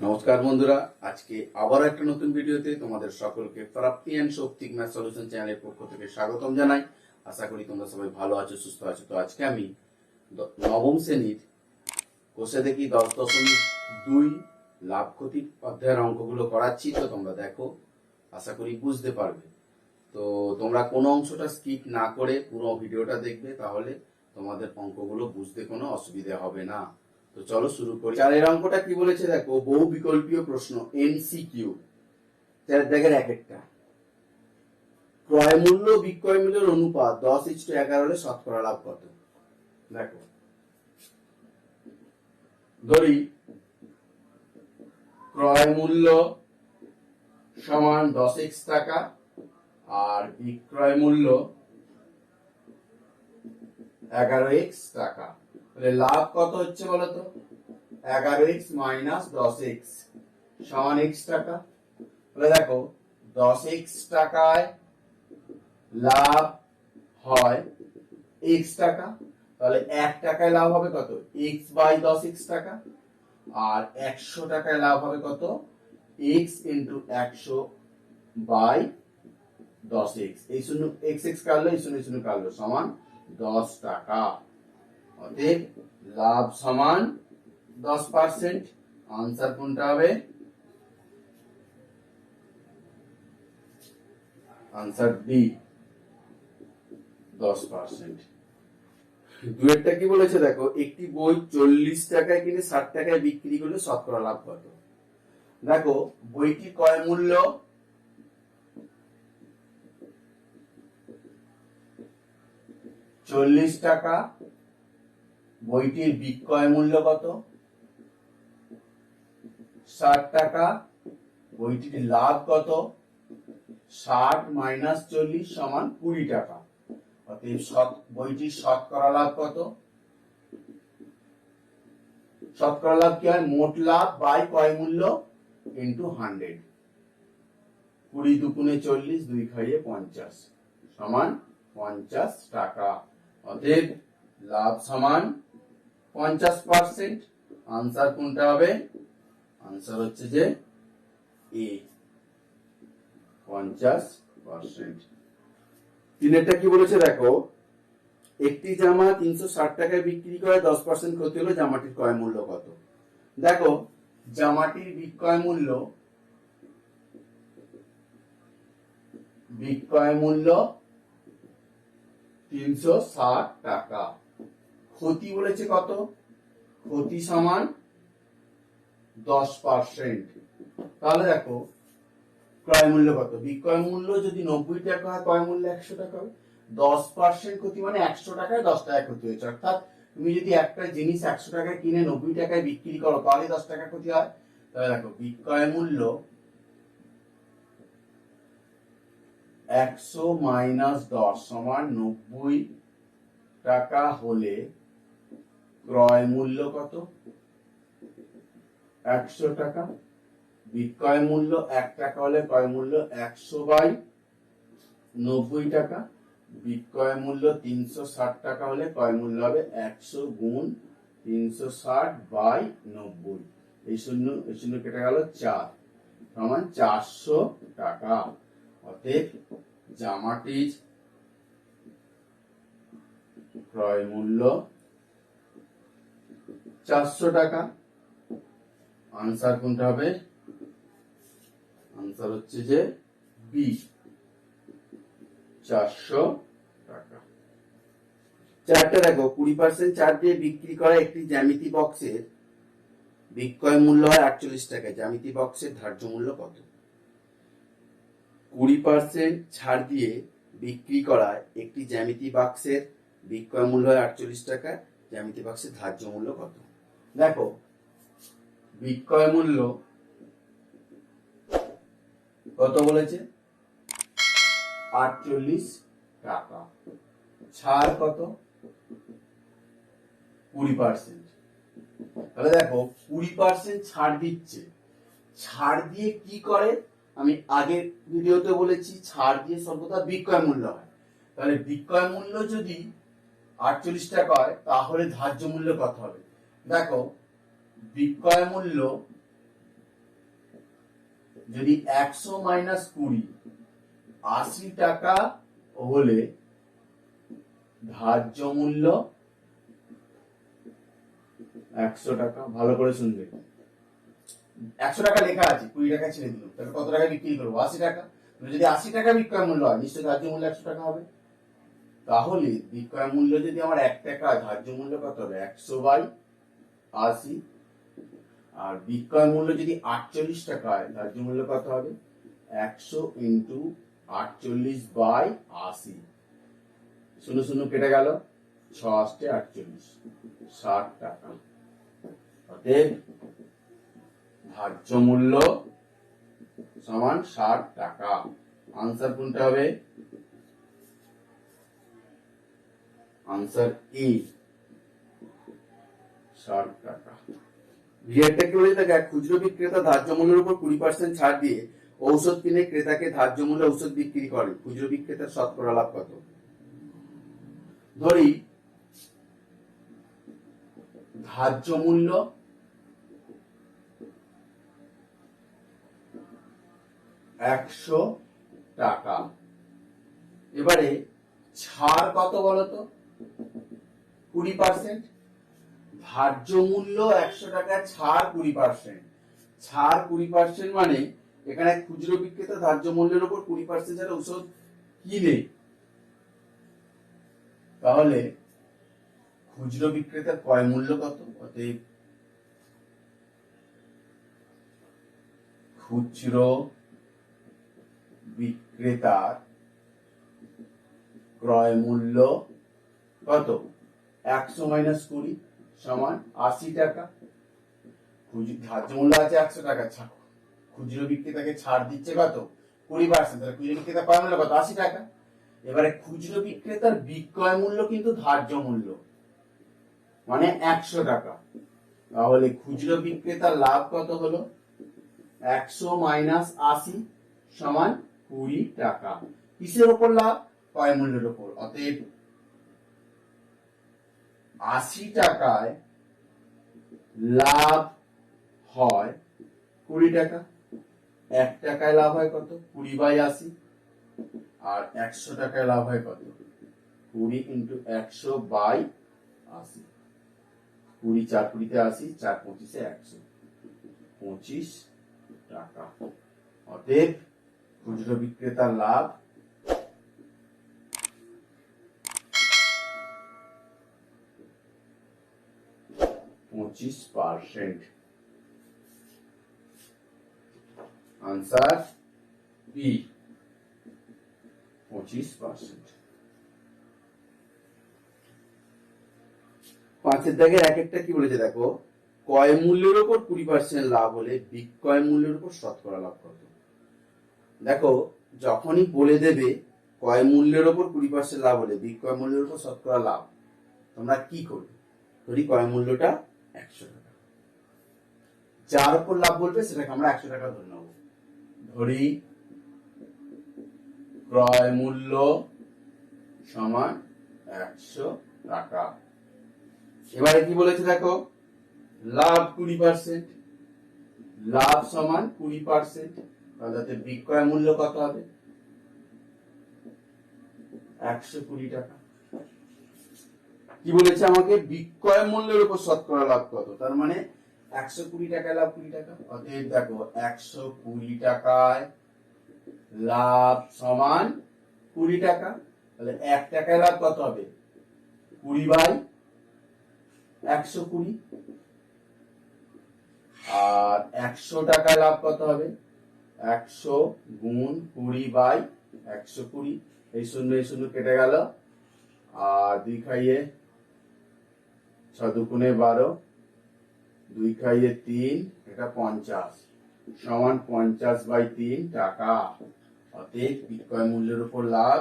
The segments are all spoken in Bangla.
নমস্কার বন্ধুরা, আজকে আবার একটা নতুন ভিডিওতে তোমাদের সকলকে প্রাপ্তি এন্ড শক্তিক ম্যাথ সলিউশন চ্যানেলের পক্ষ থেকে স্বাগতম জানাই। আশা করি তোমরা সবাই ভালো আছো, সুস্থ আছো। তো আজকে আমি নবম শ্রেণীর কোষে দেখি 10.2 লাভ ক্ষতির অধ্যায়ের অঙ্কগুলো করাচ্ছি। তো তোমরা দেখো, আশা করি বুঝতে পারবে। তো তোমরা কোনো অংশটা স্কিপ না করে পুরো ভিডিওটা দেখবে, তাহলে তোমাদের অঙ্কগুলো বুঝতে কোনো অসুবিধা হবে না। তো চলো শুরু করি। চারের অঙ্কটা কি বলেছে দেখো, বহু বিকল্পীয় প্রশ্ন এমসিকিউ। চার দাগের এক একটা। ক্রয় মূল্য বিক্রয় মূল্যের অনুপাত 10:11 হলে শতকরা লাভ কত? দেখো, ধরি ক্রয় মূল্য সমান 10x টাকা আর বিক্রয় মূল্য 11x টাকা, তাহলে লাভ কত হচ্ছে বলতো? 11x মাইনাস 10x সমান x টাকা। তাহলে দেখো, 10x টাকায় লাভ হয় x টাকা, তাহলে 1 টাকায় লাভ হবে কত? x বাই 10x টাকা। আর 100 টাকায় লাভ হবে কত? x into 100 by 10x। এই শূন্য x x কাটলো, এই শূন্য শূন্য কাটলো, সমান 10 টাকা। অতএব লাভ সমান 10%। আনসার কোনটা হবে? Answer B, 10%। দুয়েরটা কি বলেছে দেখো, একটি বই 40 টাকায় কিনে 60 টাকায় বিক্রি করলে শতকরা লাভ কত? দেখো, বইটির ক্রয় মূল্য 40 টাকা, বইটির বিক্রয় মূল্য কত? 60 টাকা। বইটির লাভ কত? 60 মাইনাস 40 সমান 20 টাকা। অতএব বইটির শতকরা লাভ কত? শতকরা লাভ কি হয়? মোট লাভ বাই ক্রয় মূল্য ইন্টু 100। 20 দুগুণে 40, 2 খাইয়ে 50 সমান 50 টাকা। অতএব লাভ সমান 50%। আনসার কোনটা হবে? আনসার হচ্ছে যে এ, 50%। তিনেরটা কি বলেছে দেখো, একটি জামা 360 টাকায় বিক্রি করে 10% ক্ষতি হলো, জামাটির ক্রয় মূল্য কত? দেখো, জামাটির বিক্রয় মূল্য 360 টাকা। ক্ষতি বলেছে কত? ক্ষতি সমান 10%। তাহলে দেখো, ক্রয় মূল্য কত? বিক্রয় মূল্য যদি 90 টাকা হয়, ক্রয় মূল্য 100 টাকা হবে। 10% ক্ষতি মানে 100 টাকায় 10 টাকা ক্ষতি হয়েছে। অর্থাৎ তুমি যদি একটা জিনিস 100 টাকায় কিনে 90 টাকায় বিক্রি করো, তাহলে 10 টাকা ক্ষতি হয়। তাহলে দেখো, বিক্রয় মূল্য 100 মাইনাস 10 সমান 90 টাকা হলে ক্রয় মূল্য কত? 100 টাকা। বিক্রয় মূল্য 1 টাকা হলে ক্রয় মূল্য 100 বাই 90 টাকা। বিক্রয় মূল্য 360 টাকা হলে ক্রয় মূল্য হবে 100 গুণ 360 বাই 90। এই শূন্য কেটে গেল 4 সমান 400 টাকা। অতএব জামাটির ক্রয় মূল্য 400 টাকা। আনসার কোনটা হবে? আনসার হচ্ছে যে বি, 400 টাকা। চারটা দেখো, 20% ছাড় দিয়ে বিক্রি করা একটি জ্যামিতি বক্সের বিক্রয় মূল্য হয় 48 টাকা, জ্যামিতি বক্সের ধার্য মূল্য কত? 20% ছাড় দিয়ে বিক্রি করা একটি জ্যামিতি বাক্সের বিক্রয় মূল্য হয় 48 টাকা, জ্যামিতি বাক্সের ধার্য মূল্য কত? দেখো, বিক্রয় মূল্য কত বলেছে? 48 টাকা। ছাড় কত? 20%। তাহলে দেখো, 20% ছাড় দিচ্ছে। ছাড় দিয়ে কি করে? আমি আগের ভিডিওতে বলেছি, ছাড় দিয়ে সর্বদা বিক্রয় মূল্য হয়। তাহলে বিক্রয় মূল্য যদি 48 টাকা হয়, তাহলে ধার্য মূল্য কত হবে? দেখো, বিক্রয় মূল্য যদি 100 মাইনাস 20 80 টাকা হলে ধার্য মূল্য 100 টাকা। ভালো করে শুনবে, 100 টাকা লেখা আছে, 20 টাকা ছেড়ে দিল, তাহলে কত টাকা বিক্রি করবো? 80 টাকা। যদি 80 টাকা বিক্রয় মূল্য হয়, নিশ্চয়ই ধার্য মূল্য 100 টাকা হবে। তাহলে বিক্রয় মূল্য যদি আমার 1 টাকা, ধার্য মূল্য কত হবে? 100/80। আর বিক্রয় মূল্য যদি 48 টাকা হয়, ধার্য মূল্য কত হবে? 100 ইন্টু 48/80। শূন্য শূন্য কেটে গেল, 6 × 48, 60 টাকা। অতএব ধার্য মূল্য সমান 60 টাকা। আনসার কোনটা হবে? আনসার ই, 60 টাকা। ভিআরটা কি বলে থাকে? খুচরো বিক্রেতা ধার্য মূল্যের উপর 20% ছাড় দিয়ে ঔষধ কিনে ক্রেতাকে ধার্য মূল্যে ঔষধ বিক্রি করে, খুচরো বিক্রেতার শতকরা লাভ কত? ধরি ধার্য মূল্য 100 টাকা। এবারে ছাড় কত বলতো? 20%। ধার্য মূল্য 100 টাকা, ছাড় 20%। ছাড় 20% মানে এখানে খুচরো বিক্রেতা ধার্য মূল্যের উপর 20% যারা ঔষধ কিনে, তাহলে খুচরো বিক্রেতার ক্রয় মূল্য কত? অতএব খুচরো বিক্রেতার ক্রয় মূল্য কত? 100 মাইনাস 20 সমান 80 টাকা। ধার্য মূল্য আছে 100 টাকা, খুচরো বিক্রেতাকে ছাড় দিচ্ছে কত? 20%। তাহলে খুচরো বিক্রেতা ক্রয় মূল্য কত? 80 টাকা। এবারে খুচরো বিক্রেতার বিক্রয় মূল্য কিন্তু ধার্য মূল্য, মানে 100 টাকা। তাহলে খুচরো বিক্রেতার লাভ কত হলো? 100 মাইনাস 80 সমান 20 টাকা। কিসের উপর লাভ? ক্রয় মূল্যের উপর। অতএব 80 টাকায় লাভ হয় 20 টাকা। 1 টাকায় লাভ হয় কত? 20/80। আর 100 টাকায় লাভ হয় কত? 20 ইন্টু 100/80। 20 4 20 80, 4 25 100, 25 টাকা। অতএব খুচরো বিক্রেতার লাভ 25%। Answer B, 25%। 5 দাগের এক একটা কি বলেছে দেখো, ক্রয় মূল্যের উপর 20% লাভ হলে বিক্রয় মূল্যের উপর শতকরা লাভ কত? দেখো, যখনই বলে দেবে ক্রয় মূল্যের উপর 20% লাভ হলে বিক্রয় মূল্যের উপর শতকরা লাভ, তোমরা কি করবে? ধরি ক্রয় মূল্যটা 100 টাকা, যার উপর লাভ বলবে সেটাকে আমরা 100 টাকা ধরে নেব। ধরি ক্রয় মূল্য সমান 100 টাকা। এবারে কি বলেছে দেখো, লাভ 20%, লাভ সমান 20%, তাহলে বিক্রয় মূল্য কত হবে? 120 টাকা। কি বলেছে আমাকে? বিক্রয় মূল্যের উপর শতকরা লাভ কত? তার মানে 120 টাকায় লাভ 20 টাকা। অতএব দেখো 120 টাকায় লাভ সমান 20 টাকা। তাহলে 1 টাকায় লাভ কত হবে? 20/120। আর 100 টাকায় লাভ কত হবে? 100 গুণ 20/120। এই শূন্য এই শূন্য কেটে গেল, আর 2 খাইয়ে 6 দুগুণে 12, 2 খাইয়ে 3, এটা 50 সমান 50/3 টাকা। অতএব বিক্রয় মূল্যের উপর লাভ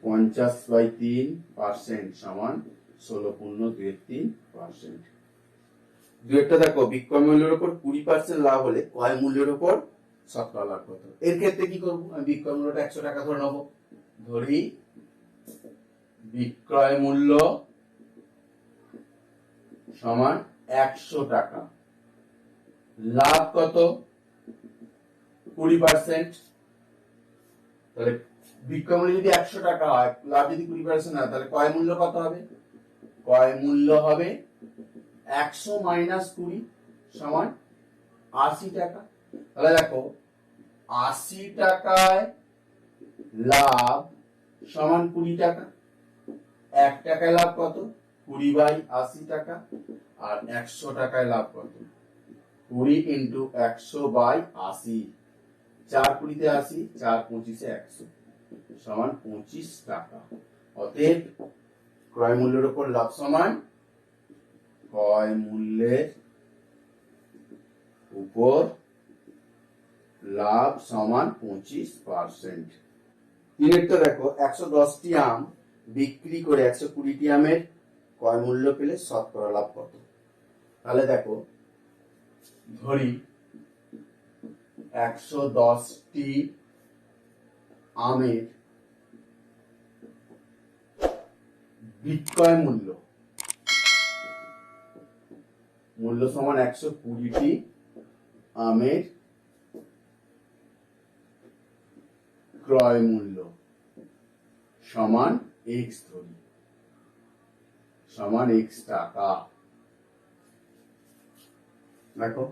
50/3% সমান 16.23%। দুইটা দেখো, বিক্রয় মূল্যের উপর 20% লাভ হলে ক্রয় মূল্যের উপর শতকরা লাভ কত? এর ক্ষেত্রে কি করবো? আমি বিক্রয় মূল্যটা 100 টাকা ধরে নেবো। ধরি বিক্রয় মূল্য সমান 100 টাকা। লাভ কত? 20%। তাহলে বিক্রয় মূল্য যদি 100 টাকা হয়, লাভ যদি 20% হয়, তাহলে ক্রয় মূল্য কত হবে? ক্রয় মূল্য হবে 100 মাইনাস 20 সমান 80 টাকা। তাহলে দেখো 80 টাকায় লাভ সমান 20 টাকা। 1 টাকায় লাভ কত? 20/80 টাকা। আর 100 টাকায় লাভ কত? 20 ইন্টু 100/80। 4 20 80, 4 25 100 সমান 25 টাকা। অতএব ক্রয় মূল্যের উপর লাভ সমান ক্রয় মূল্যের উপর লাভ সমান 25%। তিনেরটা দেখো 110টি আম বিক্রি করে 120টি আমের ক্রয় মূল্য পেলে শতকরা লাভ কত? তাহলে দেখো ধরি 110টি আমের বিক্রয় মূল্য সমান 120টি আমের ক্রয় মূল্য সমান x ধরি, সমান x টাকা। দেখো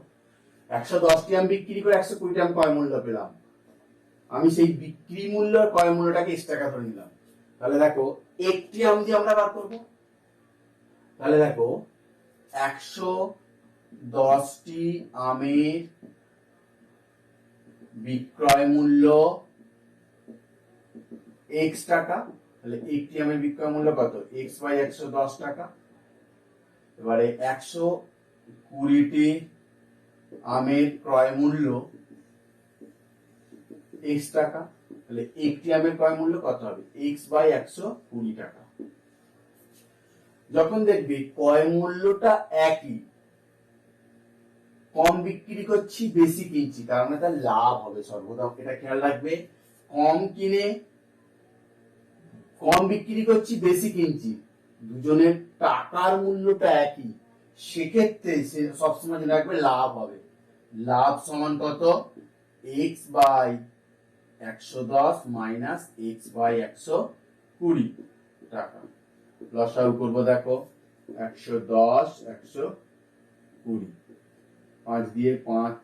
110টি আম বিক্রি করে 120টি আম ক্রয় মূল্য পেলাম। আমি সেই বিক্রি মূল্য আর ক্রয় মূল্যটাকে x টাকা ধরে নিলাম। তাহলে দেখো একটি আম দিয়ে আমরা বার করব। তাহলে দেখো 110টি আমের বিক্রয় মূল্য x টাকা। তাহলে একটি আমের বিক্রয় মূল্য কত? x/110 টাকা। এবারে 120টি আমের ক্রয় মূল্য x টাকা। তাহলে একটি আমের ক্রয় মূল্য কত হবে? x/120 টাকা। যখন দেখবি ক্রয় মূল্যটা একই, কম বিক্রি করছি বেশি কিনছি, তার মানে তার লাভ হবে সর্বদা। এটা খেয়াল রাখবে, কম কিনে কম বিক্রি করছি বেশি কিনছি, দুজনের টাকার মূল্যটা একই, সেক্ষেত্রে সে সবসময় জেনে রাখবে লাভ হবে। লাভ সমান কত? x/110 মাইনাস x/120 টাকা। লসাগু করবো, দেখো 110 120, 5 দিয়ে 5,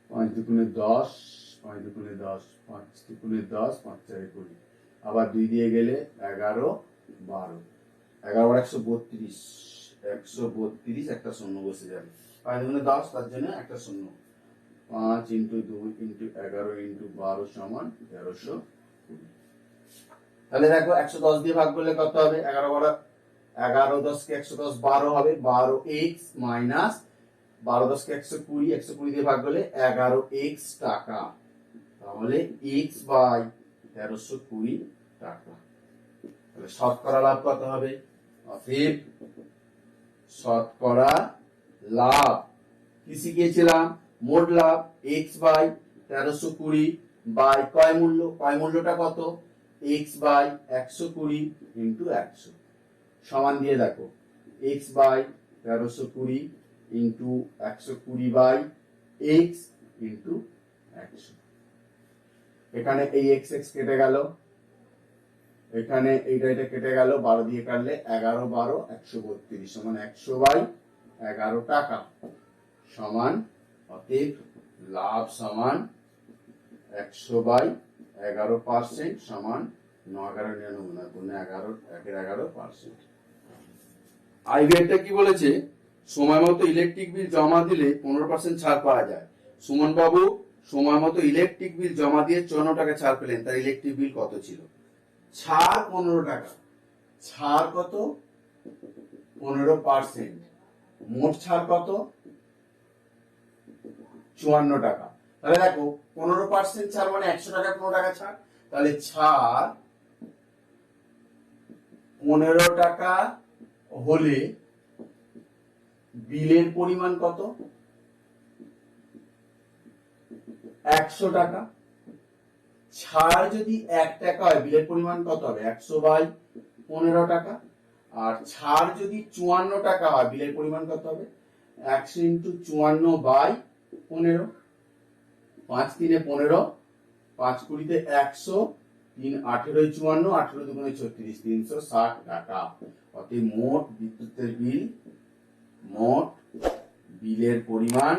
5 দুগুণে 10, 5 দুগুণে 10, 5 দুগুণে 10, 5 4 20, আবার 2 দিয়ে গেলে 11 12, 11 132, 132 একটা শূন্য বসে যাবে। 5 দুগুণে 10, তার জন্য একটা শূন্য। 5 ইন্টু 2 ইন্টু 11 ইন্টু 12 সমান 1320। তাহলে দেখো 110 দিয়ে ভাগ করলে কত হবে? 11 10 কে 110 12 হবে, 12x মাইনাস 12 10 কে 120, 120 দিয়ে ভাগ করলে 11x টাকা। তাহলে x/1320 টাকা। তাহলে শতকরা লাভ কত হবে? অতএব শতকরা লাভ কি শিখিয়েছিলাম? মোট লাভ x/1320 বাই ক্রয় মূল্য। ক্রয় মূল্যটা কত? x/120 ইন্টু 100 সমান দিয়ে দেখো x/1320 into 120 by x into 100। এখানে এই x কেটে গেল, এখানে এইটা কেটে গেল, 12 দিয়ে কাটলে 11 12 132 সমান 100/11 টাকা সমান। অতএব লাভ সমান 100/11% সমান 9 11 99 আইভিআরটা কি বলেছে? সময় মতো ইলেকট্রিক বিল জমা দিলে 15% ছাড় পাওয়া যায়। সুমন বাবু সময় মতো ইলেকট্রিক বিল জমা দিয়ে 54 টাকা ছাড় পেলেন, তার ইলেকট্রিক বিল কত ছিল? ছাড় 15 টাকা, ছাড় কত? 15%। মোট ছাড় কত? 54 টাকা। তাহলে দেখো 15% ছাড় মানে 100 টাকা 15 টাকা ছাড়। তাহলে ছাড় 15 টাকা হলে বিলের পরিমাণ কত? 100 টাকা। ছাড় যদি 1 টাকা হয়, বিলের পরিমাণ কত হবে? 100/15 টাকা। আর ছাড় যদি 54 টাকা হয়, বিলের পরিমাণ কত হবে? 100 ইন্টু 54 বাই 15, 5 3 15, 5 20 100, 3 18 54, 18 2 36, 360 টাকা। অতএব মোট বিদ্যুতের বিল, মোট বিলের পরিমাণ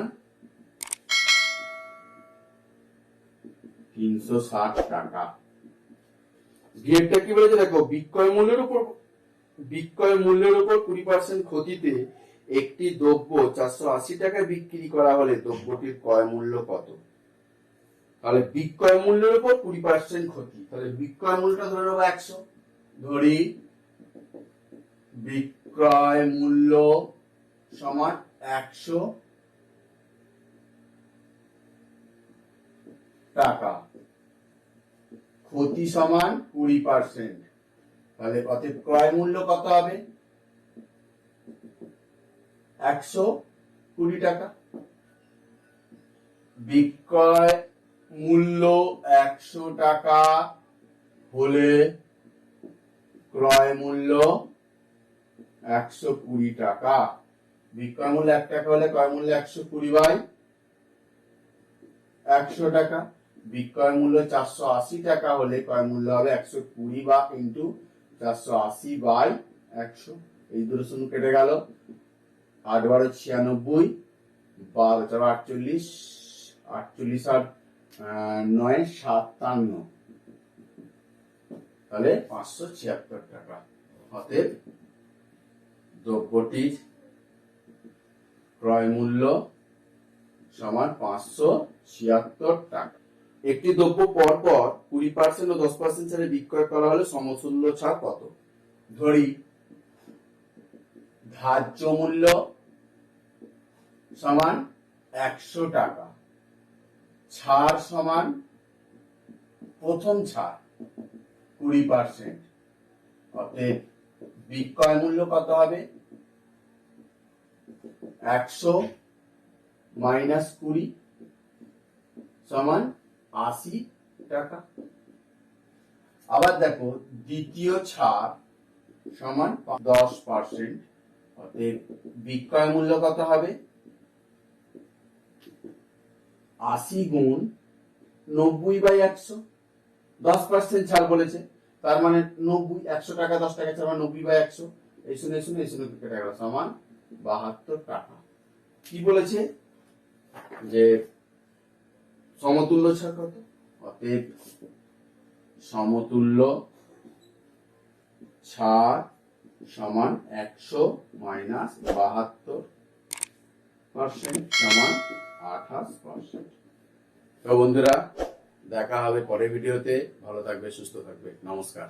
360 টাকা। গেটটা কি বলেছে দেখো, বিক্রয় মূল্যের উপর 20% ক্ষতিতে একটি দ্রব্য 480 টাকায় বিক্রি করা হলে দ্রব্যটির ক্রয় মূল্য কত? তাহলে বিক্রয় মূল্যের উপর 20% ক্ষতি, তাহলে বিক্রয় মূল্যটা ধরে নেবো 100। ধরি বিক্রয় মূল্য সমান 100 টাকা, ক্ষতি সমান 20%, তাহলে অতএব ক্রয় মূল্য কত হবে? 120 টাকা। বিক্রয় মূল্য 100 টাকা হলে ক্রয় মূল্য 120 টাকা। বিক্রয় মূল্য 1 টাকা হলে ক্রয় মূল্য 120 বাই 100 টাকা। বিক্রয় মূল্য 480 টাকা হলে ক্রয় মূল্য হবে 120 বা ইন্টু 480 বাই 100। এই দুটো শূন্য কেটে গেল, 8 12 96, 12 4 48, 48 আর 9 57, তাহলে 576 টাকা। অতএব দ্রব্যটির ক্রয় মূল্য সমান 576 টাকা। একটি দ্রব্য পরপর 20% ও 10% ছাড়ে বিক্রয় করা হলে সমতুল্য ছাড় কত? ধরি ধার্য মূল্য সমান 100 টাকা, ছাড় সমান প্রথম ছাড় 20%, অতএব বিক্রয় মূল্য কত হবে? 100 মাইনাস 20 সমান 80 টাকা। আবার দেখো দ্বিতীয় ছাড় সমান 10%, অতএব বিক্রয় মূল্য কত হবে? 80 গুণ 90 বাই 100, 10% ছাড় বলেছে, তার মানে 90, 100 টাকা 10 টাকা ছাড় মানে 90 বাই 100, এই শুনে কেটে গেল সমান 72 টাকা। কি বলেছে যে সমতুল্য ছাড় কত? অতএব সমতুল্য ছাড় সমান 100 মাইনাস 72% সমান 28%। তো বন্ধুরা, দেখা হবে পরের ভিডিওতে। ভালো থাকবে, সুস্থ থাকবে, নমস্কার।